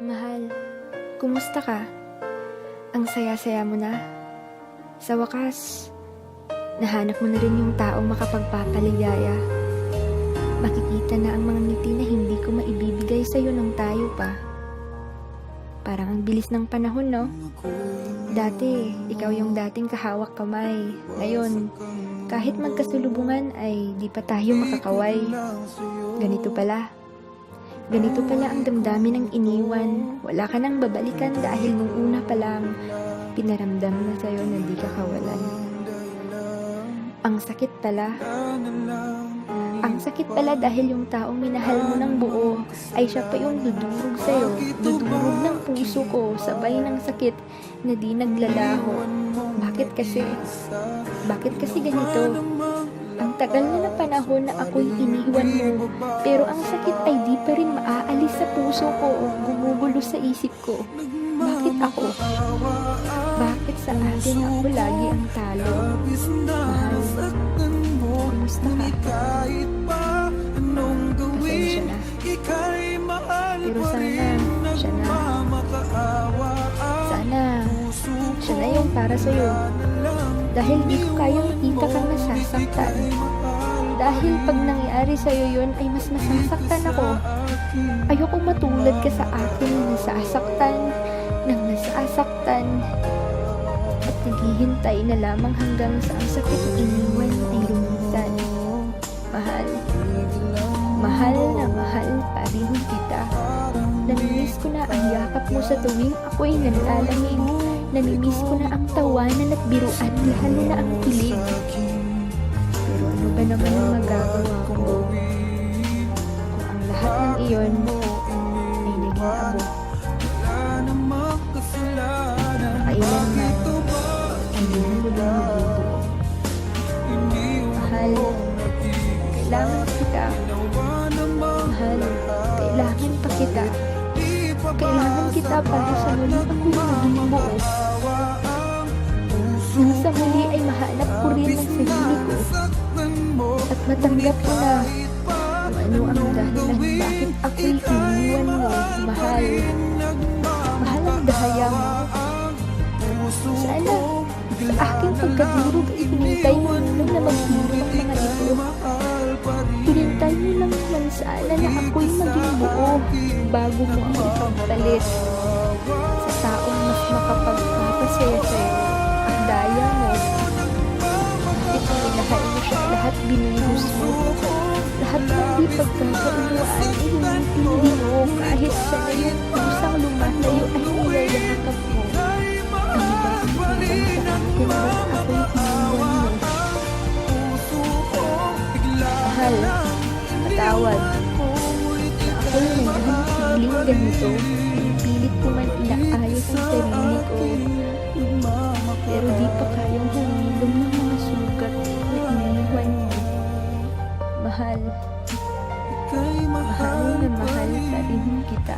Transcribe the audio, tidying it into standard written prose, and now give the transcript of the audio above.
Mahal, kumusta ka? Ang saya-saya mo na. Sa wakas, nahanap mo na rin yung taong makapagpapaligaya. Makikita na ang mga ngiti na hindi ko maibibigay sa'yo nung tayo pa. Parang ang bilis ng panahon, no? Dati, ikaw yung dating kahawak kamay. Ngayon, kahit magkasulubungan ay di pa tayo makakaway. Ganito pala. Ganito pala ang damdamin ng iniwan. Wala ka nang babalikan dahil nung una pa lang, pinaramdam na sa'yo na di ka kawalan. Ang sakit pala. Ang sakit pala dahil yung taong minahal mo ng buo ay siya pa yung dudurog sa'yo. Dudurog ng puso ko, sabay ng sakit na di naglalaho. Bakit kasi? Bakit kasi ganito? Ang tagal na panahon na ako'y iniwan mo, pero ang sakit ay di pa rin maaalis sa puso ko o gumugulo sa isip ko. Bakit ako? Bakit sa atin ako lagi ang talo? Mahal, kumusta ka? Pasensya na. Pero sana, siya na. Sana, siya na yung para sa'yo. Dahil di ko kayang kita kang nasasaktan. Dahil pag nangyari sa'yo yun ay mas masasaktan ako. Ayokong matulad ka sa akin na nasasaktan. At naghihintay na lamang hanggang sa ang sakit iniwan ay lumisan. Mahal pa rin kita. Namimiss ko na ang yakap mo sa tuwing ako'y nanlalamig. Namimiss ko na ang tawanan at biruan, lalo na ang kilig. Pero ano ba naman ang magagawa ko? Kung ang lahat ng iyon ay naging abo. Kailanman ay hindi mo din mabubuo. Mahal, kailangan kita. Mahal, kailangan pa kita. Kailangan kita para sa muli ako'y maging buo. Nang sa muli ay mahanap ko rin ang sarili ko at matanggap ko na kung ano ang dahilan bakit ako'y iniwan mo. Mahal ang dahaya mo. Sana sa aking pagkadurog ay hinintay mo lang na maghiro ang mga ito. Hinintay mo lang naman sana na ako'y maging buo bago mo ang ipagpalit sa taong mas makapagpapasaya sa'yo. Ang daya mo. Bakit minahal mo siya, lahat binuhos mo. Lahat ng di pagkakaunawaan ay hinintindi mo kahit sa na yung pusang lumalayo ay niyayakap mo. Ang ibang lang sa akin ba't ako'y iniwan mo. Mahal, patawad. Ako'y naghahanap ganito. Pilit ko man inaayos ang sarili ko. Pero di pa kayang humilom ng mga sugat na iniwan mo. Mahal na mahal pa rin kita.